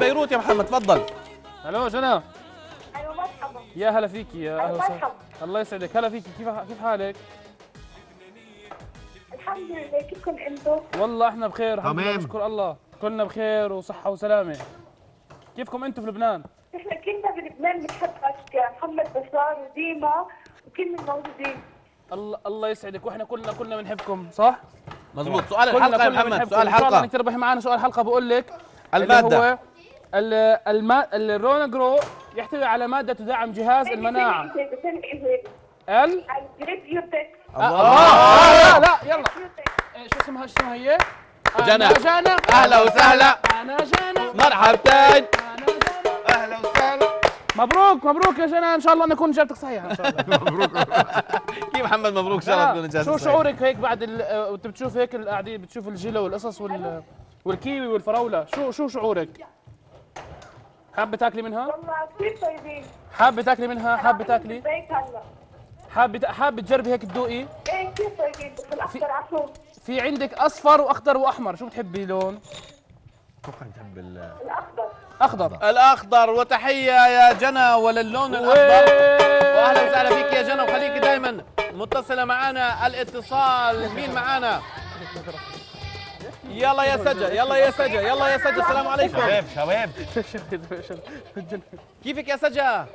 بيروت يا محمد تفضل. الو جنى. ايوه مرحبا. يا هلا فيكي، يا اهلا وسهلا. مرحبا. الله يسعدك، هلا فيكي. كيف حالك؟ الحمد لله، كيفكم انتم؟ والله احنا بخير الحمد لله، تمام. نشكر الله، كلنا بخير وصحة وسلامة. كيفكم انتم في لبنان؟ نحن كلنا بلبنان بنحبك يا محمد بشار وديما وكل الموجودين. الله يسعدك، واحنا كلنا بنحبكم، صح؟ مزبوط. سؤال كلنا الحلقة يا محمد، بنحبكم. سؤال ان شاء الله الحلقة. انك تربحي معنا سؤال حلقة. بقول لك المادة. هو الرونجرو يحتوي على مادة تدعم جهاز المناعة. الجريبيوتكس. لا يلا. شو اسمها هي؟ جنى. أنا جنى. أهلا وسهلا. أنا جنى. مرحبتين. أنا جنى. أهلا وسهلا. مبروك يا جنى، ان شاء الله نكون اجابتك صحيحه ان شاء الله. مبروك. كيف محمد مبروك؟ ان شاء الله تكون اجازة شو صحيحة. شعورك هيك بعد وانت بتشوف هيك قاعدين بتشوف الجيلة والقصص والكيوي والفراولة، شو شعورك؟ حابة تاكلي منها؟ والله كثير طيبين. حابة تاكلي منها؟ حابة تاكلي؟ بيك هلا. حابة تجربي هيك تذوقي؟ ايه كثير طيبين، بس الاخضر عشو. في عندك اصفر واخضر واحمر، شو بتحبي لون؟ اتوقع نحب الاخضر. اخضر. الاخضر. وتحية يا جنى وللون الاخضر. واهلا وسهلا فيك يا جنى، وخليكي دائما متصلة معنا. الاتصال مين معنا؟ يلا يا سجا، يلا يا سجا، يلا يا سجا. السلام عليكم. شباب كيفك يا سجا؟